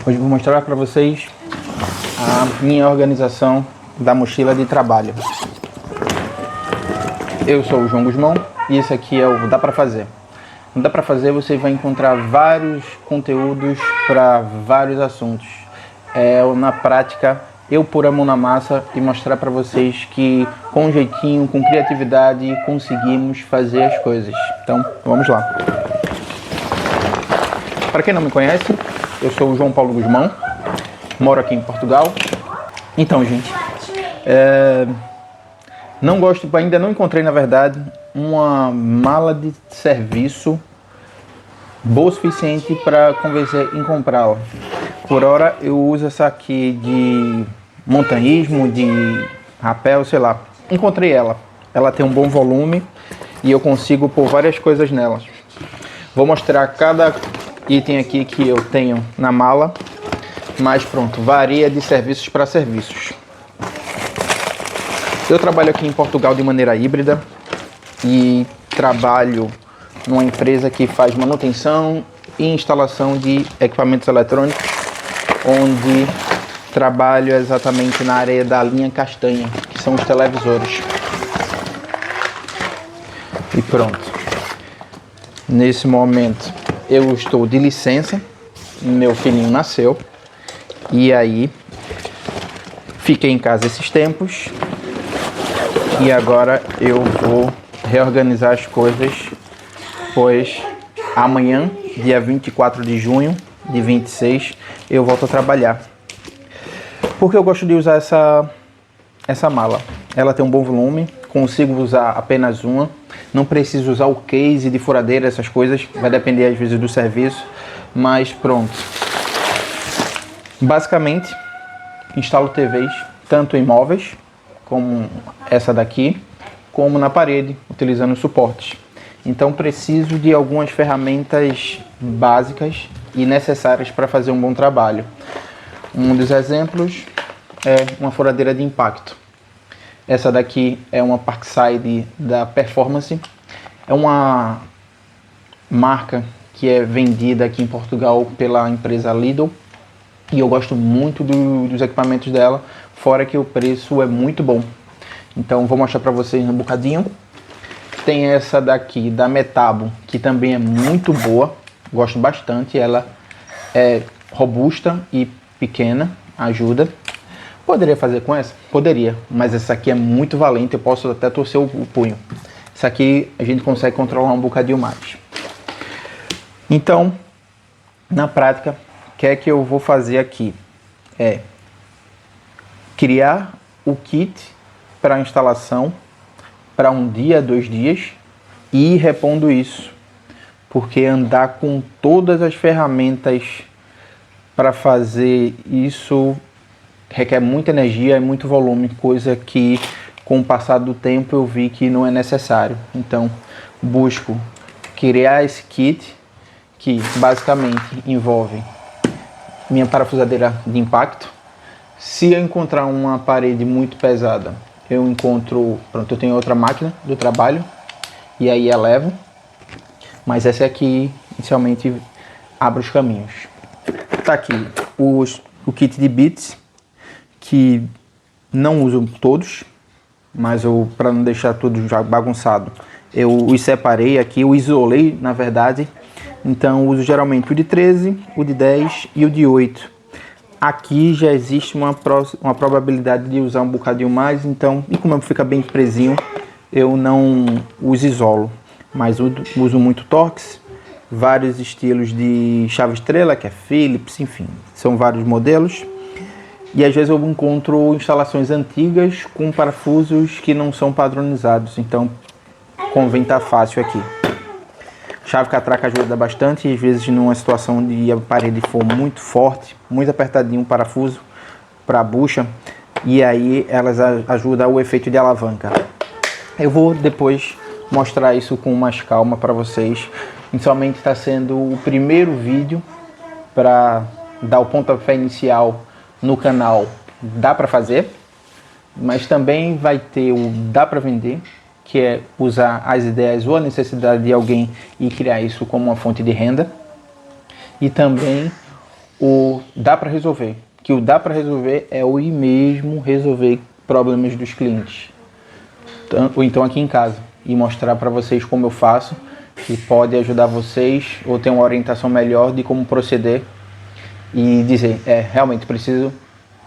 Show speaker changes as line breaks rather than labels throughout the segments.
Hoje eu vou mostrar para vocês a minha organização da mochila de trabalho. Eu sou o João Guzmão e esse aqui é o Dá Pra Fazer. No Dá Pra Fazer você vai encontrar vários conteúdos para vários assuntos. Na prática, eu pôr a mão na massa e mostrar para vocês que com jeitinho, com criatividade, conseguimos fazer as coisas. Então, vamos lá. Para quem não me conhece, eu sou o João Paulo Guzmão, moro aqui em Portugal. Então, gente, ainda não encontrei, na verdade, uma mala de serviço boa o suficiente para convencer em comprá-la. Por hora, eu uso essa aqui de montanhismo, de rapel, sei lá. Encontrei ela. Ela tem um bom volume e eu consigo pôr várias coisas nela. Vou mostrar cada item aqui que eu tenho na mala, mas pronto, varia de serviços para serviços. Eu trabalho aqui em Portugal de maneira híbrida e trabalho numa empresa que faz manutenção e instalação de equipamentos eletrônicos, onde trabalho exatamente na área da linha castanha, que são os televisores. E pronto. Nesse momento eu estou de licença, meu filhinho nasceu e aí fiquei em casa esses tempos e agora eu vou reorganizar as coisas, pois amanhã, dia 24 de junho de 26, eu volto a trabalhar. Porque eu gosto de usar essa mala. Ela tem um bom volume, consigo usar apenas uma. Não preciso usar o case de furadeira, essas coisas. Vai depender às vezes do serviço. Mas pronto. Basicamente, instalo TVs tanto em móveis, como essa daqui, como na parede, utilizando suportes. Então preciso de algumas ferramentas básicas e necessárias para fazer um bom trabalho. Um dos exemplos é uma furadeira de impacto. Essa daqui é uma Parkside da Performance. É uma marca que é vendida aqui em Portugal pela empresa Lidl. E eu gosto muito dos equipamentos dela, fora que o preço é muito bom. Então vou mostrar para vocês um bocadinho. Tem essa daqui da Metabo, que também é muito boa. Gosto bastante. Ela é robusta e pequena, ajuda. Poderia fazer com essa? Poderia, mas essa aqui é muito valente, eu posso até torcer o punho. Essa aqui a gente consegue controlar um bocadinho mais. Então, na prática, o que é que eu vou fazer aqui? É criar o kit para instalação para um dia, 2 dias e ir repondo isso. Porque andar com todas as ferramentas para fazer isso requer muita energia e muito volume, coisa que com o passar do tempo eu vi que não é necessário. Então busco criar esse kit que basicamente envolve minha parafusadeira de impacto. Se eu encontrar uma parede muito pesada, eu tenho outra máquina do trabalho e aí elevo, mas essa aqui inicialmente abre os caminhos. Tá aqui o kit de bits, que não uso todos, mas para não deixar tudo já bagunçado, eu os separei aqui, eu isolei na verdade. Então uso geralmente o de 13, o de 10 e o de 8. Aqui já existe uma probabilidade de usar um bocadinho mais, então, e como fica bem presinho, eu não os isolo, mas uso muito Torx, vários estilos de chave estrela, que é Phillips, enfim, são vários modelos. E às vezes eu encontro instalações antigas com parafusos que não são padronizados, então convém estar fácil aqui. Chave catraca ajuda bastante, e às vezes numa situação de a parede for muito forte, muito apertadinho o parafuso para a bucha, e aí elas ajudam o efeito de alavanca. Eu vou depois mostrar isso com mais calma para vocês. Inicialmente está sendo o primeiro vídeo para dar o pontapé inicial no canal Dá Pra Fazer, mas também vai ter o Dá Pra Vender, que é usar as ideias ou a necessidade de alguém e criar isso como uma fonte de renda. E também o dá para resolver. Que o dá para resolver é o ir mesmo resolver problemas dos clientes. Ou então aqui em casa. E mostrar para vocês como eu faço, que pode ajudar vocês ou ter uma orientação melhor de como proceder. E dizer, realmente preciso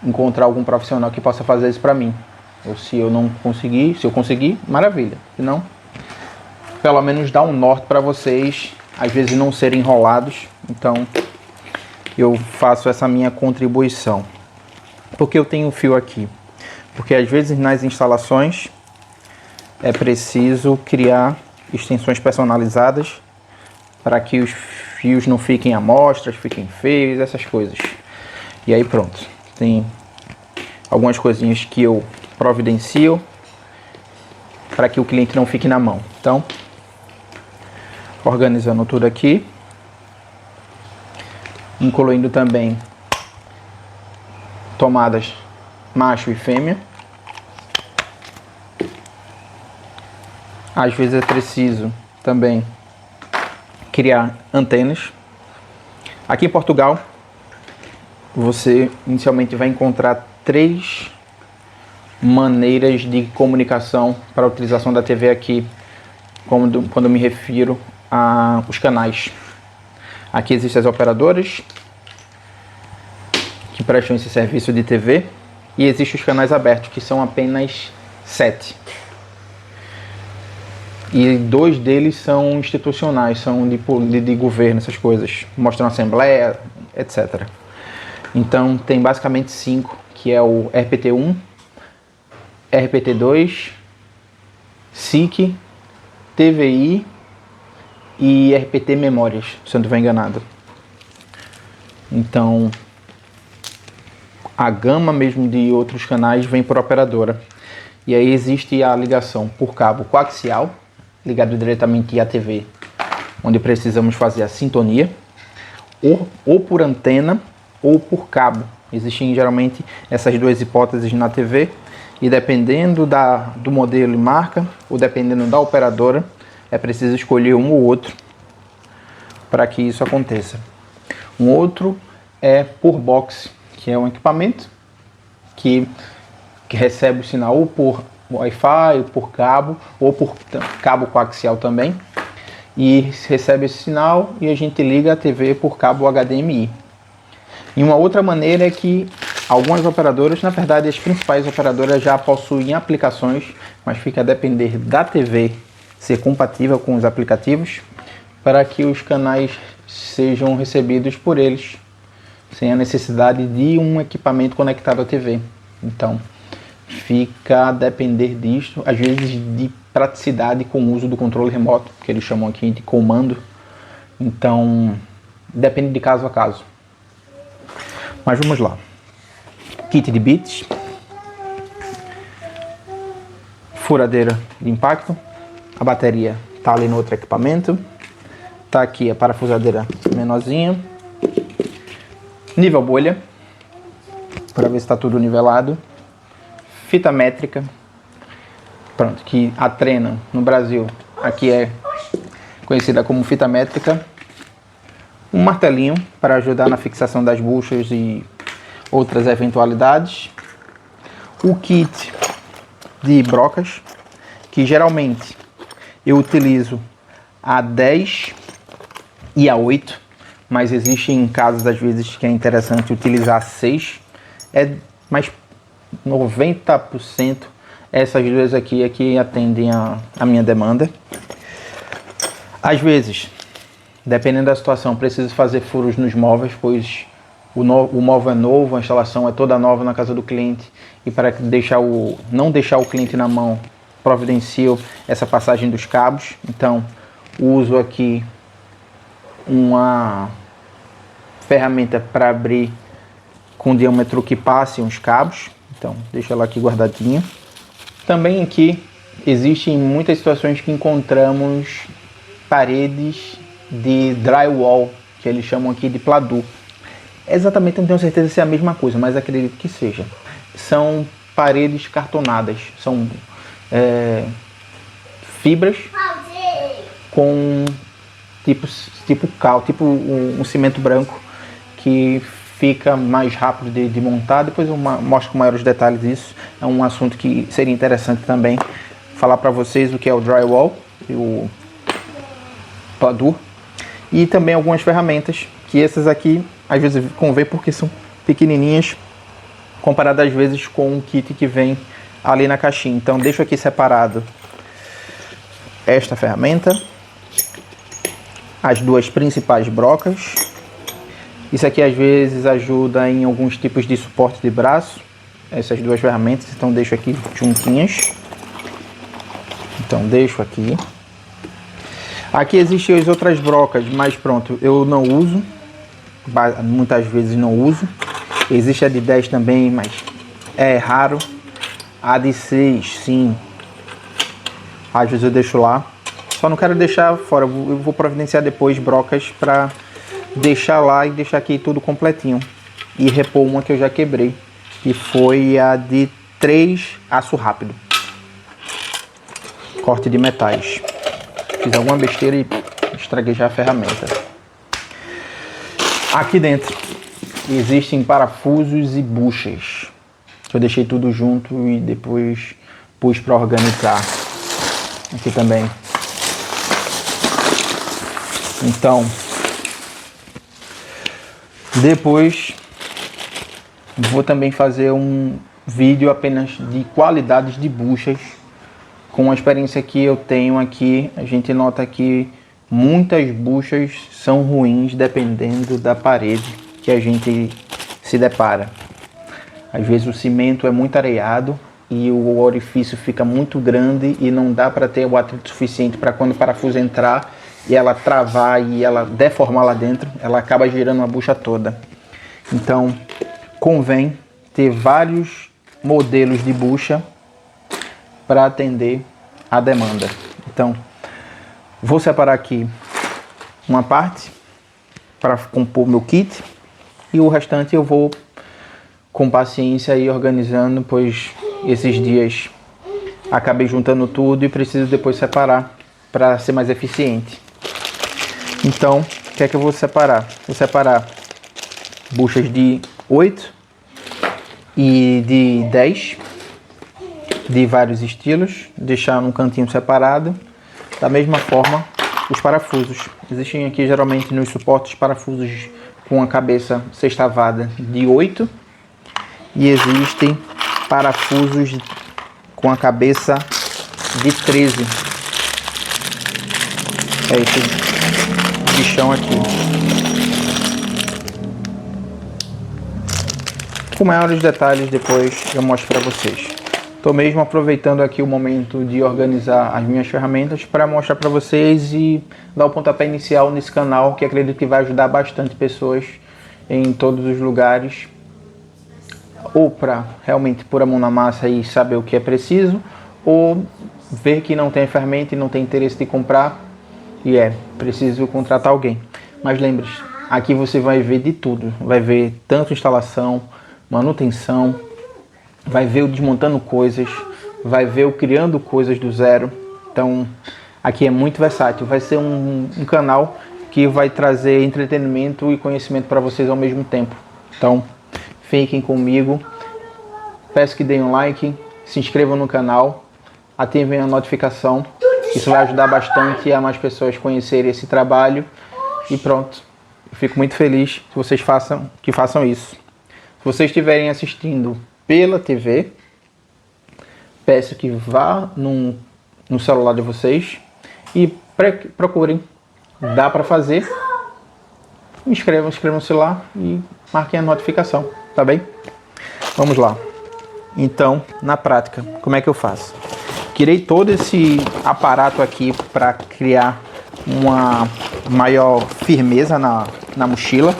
encontrar algum profissional que possa fazer isso para mim. Ou se eu não conseguir, se eu conseguir, maravilha. Se não, pelo menos dar um norte para vocês, às vezes não serem enrolados. Então, eu faço essa minha contribuição. Porque eu tenho um fio aqui? Porque às vezes nas instalações é preciso criar extensões personalizadas para que os fios não fiquem amostras, fiquem feios, essas coisas. E aí pronto, tem algumas coisinhas que eu providencio para que o cliente não fique na mão. Então, organizando tudo aqui, incluindo também tomadas macho e fêmea. Às vezes é preciso também criar antenas. Aqui em Portugal, você inicialmente vai encontrar 3 maneiras de comunicação para a utilização da TV aqui, quando eu me refiro aos canais. Aqui existem as operadoras que prestam esse serviço de TV e existem os canais abertos, que são apenas 7. E 2 deles são institucionais, são de governo, essas coisas, mostram assembleia, etc. Então tem basicamente 5, que é o RPT1, RPT2, SIC, TVI e RPT Memórias, se eu não estiver enganado. Então a gama mesmo de outros canais vem por operadora. E aí existe a ligação por cabo coaxial, ligado diretamente à TV, onde precisamos fazer a sintonia, ou por antena ou por cabo. Existem geralmente essas 2 hipóteses na TV, e dependendo do modelo e marca, ou dependendo da operadora, é preciso escolher um ou outro para que isso aconteça. Um outro é por box, que é um equipamento que recebe o sinal ou por Wi-Fi, ou por cabo, ou por cabo coaxial também, e recebe esse sinal e a gente liga a TV por cabo HDMI. E uma outra maneira é que algumas operadoras, na verdade as principais operadoras já possuem aplicações, mas fica a depender da TV ser compatível com os aplicativos para que os canais sejam recebidos por eles, sem a necessidade de um equipamento conectado à TV. Então, fica a depender disso, às vezes de praticidade com o uso do controle remoto, que eles chamam aqui de comando. Então, depende de caso a caso. Mas vamos lá. Kit de bits, furadeira de impacto, a bateria está ali no outro equipamento, está aqui a parafusadeira menorzinha, nível bolha, para ver se está tudo nivelado, fita métrica, pronto, que a Trena no Brasil aqui é conhecida como fita métrica, um martelinho para ajudar na fixação das buchas e outras eventualidades, o kit de brocas, que geralmente eu utilizo a 10 e a 8, mas existem casos às vezes que é interessante utilizar a 6, mas 90% essas 2 aqui é que atendem a minha demanda. Às vezes, dependendo da situação, preciso fazer furos nos móveis, pois o móvel é novo, a instalação é toda nova na casa do cliente, e para não deixar o cliente na mão, providencio essa passagem dos cabos. Então uso aqui uma ferramenta para abrir com diâmetro que passe uns cabos, então deixa ela aqui guardadinha. Também aqui existem muitas situações que encontramos paredes de drywall, que eles chamam aqui de pladu. Exatamente, não tenho certeza se é a mesma coisa, mas acredito que seja. São paredes cartonadas, são fibras com tipo cal, tipo um cimento branco, que fica mais rápido de montar. Depois eu mostro com maiores detalhes isso. É um assunto que seria interessante também falar para vocês o que é o drywall e o pladur. E também algumas ferramentas, que essas aqui às vezes convém porque são pequenininhas comparado às vezes com o kit que vem ali na caixinha. Então deixo aqui separado esta ferramenta, as duas principais brocas. Isso aqui às vezes ajuda em alguns tipos de suporte de braço, essas duas ferramentas, então deixo aqui juntinhas. Então deixo aqui. Aqui existem as outras brocas, mas pronto, eu não uso, muitas vezes não uso. Existe a de 10 também, mas é raro. A de 6, sim, às vezes eu deixo lá. Só não quero deixar fora, eu vou providenciar depois brocas para deixar lá e deixar aqui tudo completinho. E repor uma que eu já quebrei, que foi a de 3 aço rápido. Corte de metais. Fiz alguma besteira e estraguei já a ferramenta. Aqui dentro existem parafusos e buchas. Eu deixei tudo junto e depois pus para organizar. Aqui também. Então, depois vou também fazer um vídeo apenas de qualidades de buchas. Com a experiência que eu tenho aqui, a gente nota que muitas buchas são ruins dependendo da parede que a gente se depara. Às vezes o cimento é muito areado e o orifício fica muito grande e não dá para ter o atrito suficiente para quando o parafuso entrar e ela travar e ela deformar lá dentro, ela acaba girando a bucha toda. Então, convém ter vários modelos de bucha para atender a demanda. Então, vou separar aqui uma parte para compor meu kit e o restante eu vou com paciência ir organizando, pois esses dias acabei juntando tudo e preciso depois separar para ser mais eficiente. Então, o que é que eu vou separar? Vou separar buchas de 8 e de 10 de vários estilos, deixar num cantinho separado. Da mesma forma, os parafusos. Existem aqui geralmente nos suportes parafusos com a cabeça sextavada de 8 e existem parafusos com a cabeça de 13. É esse bichão aqui. Com maiores detalhes depois eu mostro para vocês. Estou mesmo aproveitando aqui o momento de organizar as minhas ferramentas para mostrar para vocês e dar o pontapé inicial nesse canal, que acredito que vai ajudar bastante pessoas em todos os lugares, ou para realmente pôr a mão na massa e saber o que é preciso, ou ver que não tem ferramenta e não tem interesse de comprar e é preciso contratar alguém. Mas lembre-se, aqui você vai ver de tudo, vai ver tanto instalação, manutenção, vai ver o desmontando coisas, vai ver o criando coisas do zero. Então aqui é muito versátil, vai ser um canal que vai trazer entretenimento e conhecimento para vocês ao mesmo tempo. Então fiquem comigo, peço que deem um like, se inscrevam no canal, ativem a notificação, isso vai ajudar bastante a mais pessoas conhecerem esse trabalho e pronto. Eu fico muito feliz que vocês façam isso. Se vocês estiverem assistindo pela TV, peço que vá no celular de vocês e procurem, dá para fazer, inscrevam-se lá e marquem a notificação, tá bem? Vamos lá. Então, na prática, como é que eu faço? Tirei todo esse aparato aqui para criar uma maior firmeza na mochila.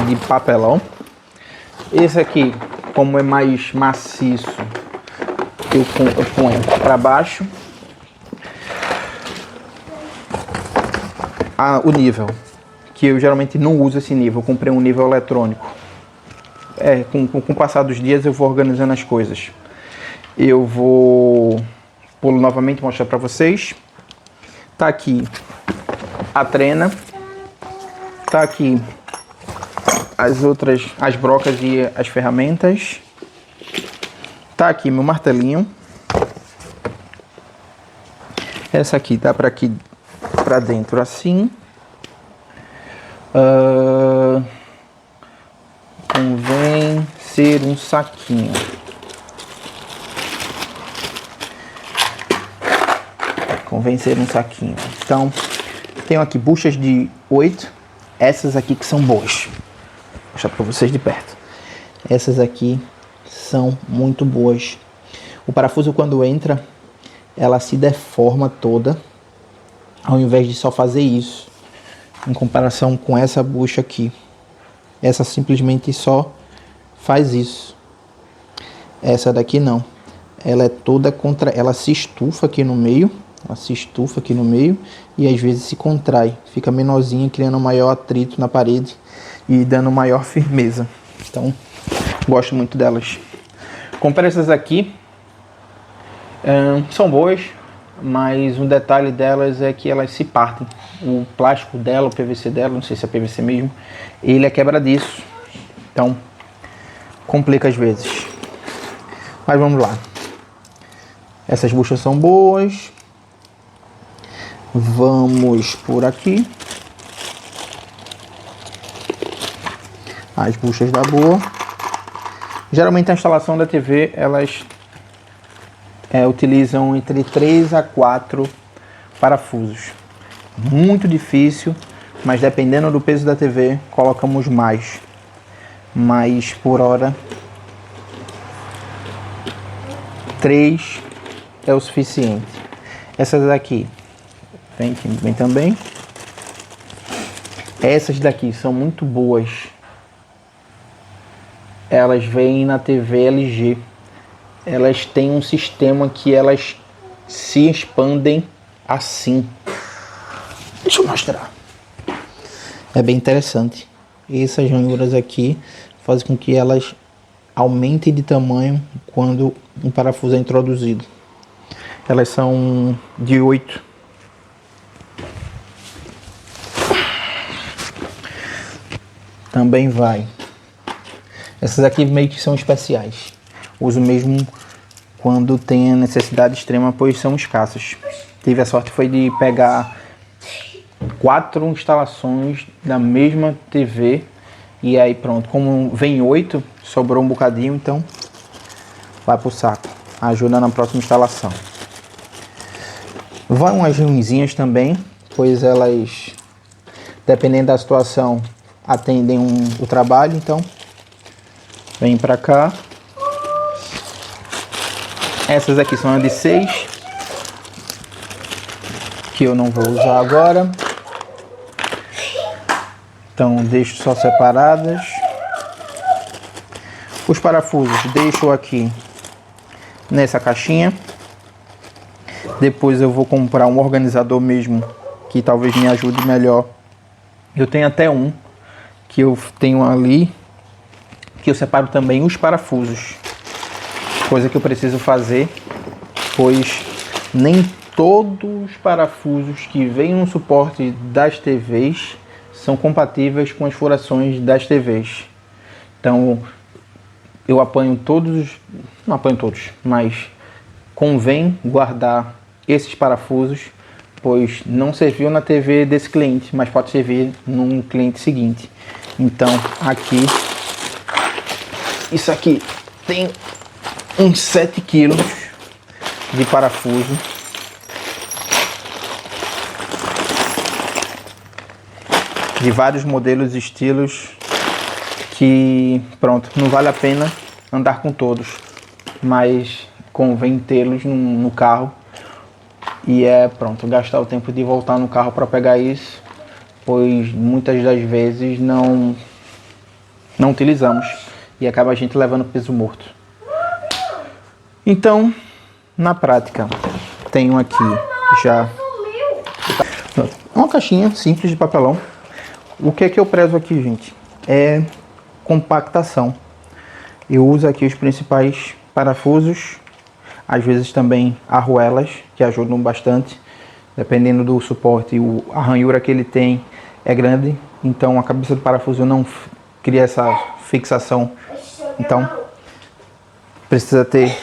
De papelão. Esse aqui, como é mais maciço, eu ponho para baixo. O nível, que eu geralmente não uso esse nível, eu comprei um nível eletrônico. Com o passar dos dias eu vou organizando as coisas. Eu vou pulo novamente mostrar para vocês. Tá aqui a trena. Tá aqui as brocas e as ferramentas. Tá aqui meu martelinho. Essa aqui tá para aqui, para dentro assim. Convém ser um saquinho. Convém ser um saquinho. Então, tenho aqui buchas de 8. Essas aqui que são boas. Vou mostrar para vocês de perto. Essas aqui são muito boas. O parafuso, quando entra, ela se deforma toda, ao invés de só fazer isso, em comparação com essa bucha aqui. Essa simplesmente só faz isso. Essa daqui não. Ela é toda contra, ela se estufa aqui no meio, e às vezes se contrai, fica menorzinha, criando maior atrito na parede e dando maior firmeza. Então, gosto muito delas. Comprei essas aqui, são boas, mas um detalhe delas é que elas se partem. O plástico dela, o PVC dela, não sei se é PVC mesmo, ele é quebradiço, então complica às vezes. Mas vamos lá. Essas buchas são boas. Vamos por aqui. As buchas da boa. Geralmente a instalação da TV, elas utilizam entre 3 a 4 parafusos. Muito difícil, mas dependendo do peso da TV, colocamos mais. Mas por hora, 3 é o suficiente. Essas daqui vem também. Essas daqui são muito boas. Elas vêm na TV LG. Elas têm um sistema que elas se expandem assim. Deixa eu mostrar. É bem interessante. Essas ranhuras aqui fazem com que elas aumentem de tamanho quando um parafuso é introduzido. Elas são de 8. Também vai. Essas aqui meio que são especiais. Uso mesmo quando tem a necessidade extrema, pois são escassas. Tive a sorte foi de pegar 4 instalações da mesma TV. E aí pronto, como vem 8, sobrou um bocadinho, então vai pro saco. Ajuda na próxima instalação. Vão umas ruinzinhas também, pois elas, dependendo da situação, atendem o trabalho, então vem pra cá. Essas aqui são a de 6, que eu não vou usar agora, então deixo só separadas. Os parafusos deixo aqui nessa caixinha. Depois eu vou comprar um organizador mesmo, que talvez me ajude melhor. Eu tenho até um que eu tenho ali, que eu separo também os parafusos, coisa que eu preciso fazer, pois nem todos os parafusos que vêm no suporte das TVs são compatíveis com as furações das TVs. Então eu apanho todos, não apanho todos, mas convém guardar esses parafusos, pois não serviu na TV desse cliente, mas pode servir num cliente seguinte. Então aqui, isso aqui tem uns 7 quilos de parafuso. De vários modelos e estilos, que pronto, não vale a pena andar com todos, mas convém tê-los no carro. E pronto, gastar o tempo de voltar no carro para pegar isso, pois muitas das vezes não utilizamos e acaba a gente levando peso morto. Então, na prática, tenho aqui já uma caixinha simples de papelão. O que é que eu prezo aqui, gente? É compactação. Eu uso aqui os principais parafusos, às vezes também arruelas, que ajudam bastante, dependendo do suporte, a ranhura que ele tem, é grande, então a cabeça do parafuso não cria essa fixação, então precisa ter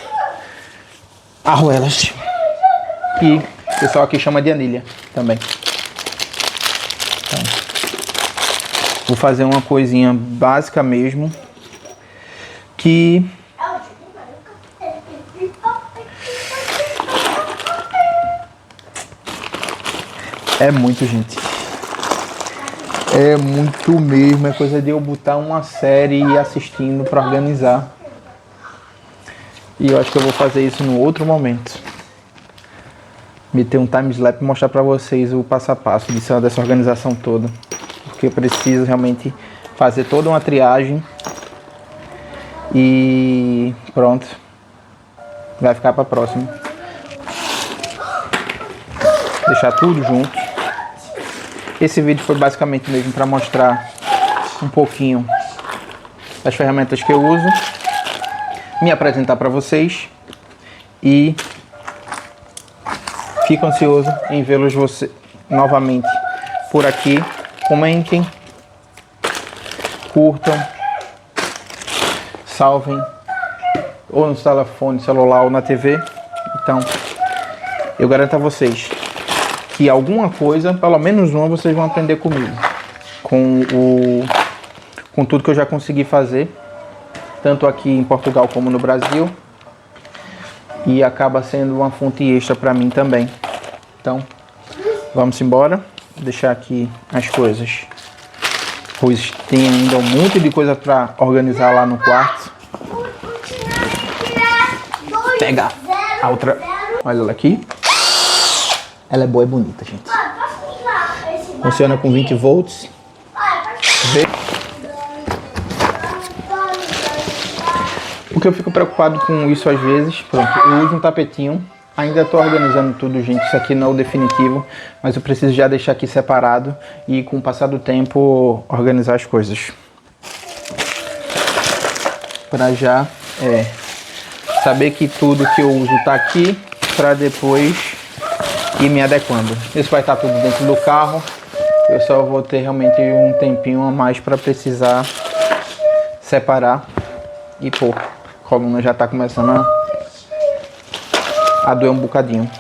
arruelas, que o pessoal aqui chama de anilha também. Então, vou fazer uma coisinha básica mesmo, que é muito, gente. É muito mesmo, é coisa de eu botar uma série e ir assistindo para organizar. E eu acho que eu vou fazer isso no outro momento. Meter um time-lapse e mostrar para vocês o passo a passo dessa organização toda. Porque eu preciso realmente fazer toda uma triagem. E pronto. Vai ficar para a próxima. Deixar tudo junto. Esse vídeo foi basicamente mesmo para mostrar um pouquinho das ferramentas que eu uso, me apresentar para vocês e fico ansioso em vê-los novamente por aqui. Comentem, curtam, salvem ou no telefone celular ou na TV. Então, eu garanto a vocês que alguma coisa, pelo menos uma, vocês vão aprender comigo, com tudo que eu já consegui fazer, tanto aqui em Portugal como no Brasil, e acaba sendo uma fonte extra para mim também. Então, vamos embora, deixar aqui as coisas, pois tem ainda um monte de coisa para organizar lá no quarto. Pega a outra, olha ela aqui. Ela é boa e bonita, gente. Funciona com 20 volts. Porque eu fico preocupado com isso às vezes. Pronto, eu uso um tapetinho. Ainda estou organizando tudo, gente. Isso aqui não é o definitivo, mas eu preciso já deixar aqui separado e com o passar do tempo organizar as coisas. Para já saber que tudo que eu uso está aqui, para depois e me adequando. Isso vai estar tudo dentro do carro. Eu só vou ter realmente um tempinho a mais para precisar separar e pôr. A coluna já está começando a doer um bocadinho.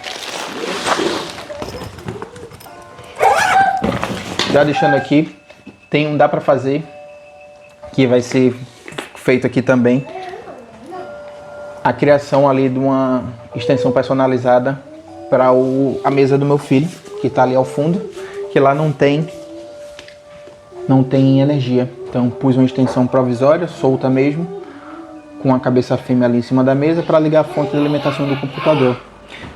Já deixando aqui, tem um dá para fazer que vai ser feito aqui também. A criação ali de uma extensão personalizada para a mesa do meu filho, que está ali ao fundo, que lá não tem energia. Então pus uma extensão provisória, solta mesmo, com a cabeça fêmea ali em cima da mesa para ligar a fonte de alimentação do computador.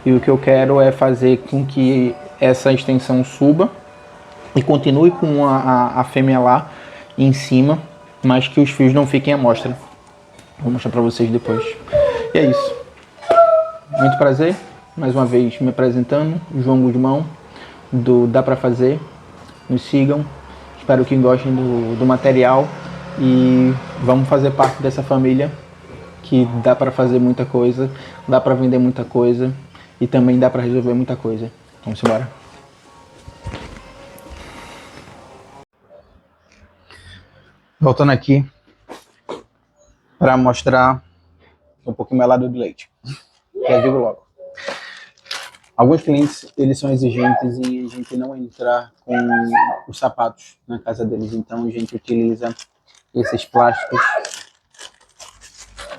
E o que eu quero é fazer com que essa extensão suba e continue com a fêmea lá em cima, mas que os fios não fiquem à mostra. Vou mostrar para vocês depois. E é isso. Muito prazer. Mais uma vez me apresentando, João Guzmão, do Dá Pra Fazer. Nos sigam, espero que gostem do material e vamos fazer parte dessa família que dá pra fazer muita coisa, dá pra vender muita coisa e também dá pra resolver muita coisa. Vamos embora. Voltando aqui para mostrar um pouquinho melado de leite. Já digo logo. Alguns clientes, eles são exigentes em a gente não entrar com os sapatos na casa deles. Então a gente utiliza esses plásticos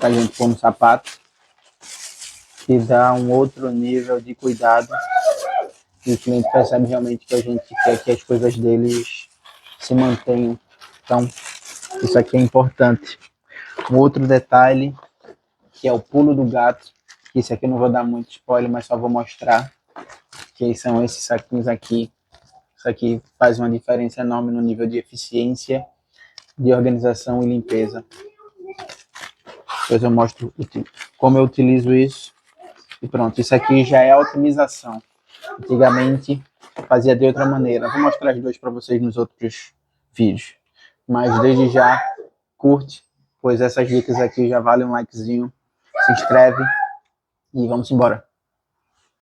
para a gente pôr no sapato, que dá um outro nível de cuidado. E o cliente percebe realmente que a gente quer que as coisas deles se mantenham. Então isso aqui é importante. Um outro detalhe, que é o pulo do gato. Esse aqui eu não vou dar muito spoiler, mas só vou mostrar que são esses saquinhos aqui. Isso aqui faz uma diferença enorme no nível de eficiência, de organização e limpeza. Depois eu mostro como eu utilizo isso. E pronto, isso aqui já é a otimização. Antigamente fazia de outra maneira. Vou mostrar as duas para vocês nos outros vídeos. Mas desde já, curte, pois essas dicas aqui já valem um likezinho. Se inscreve. E vamos embora.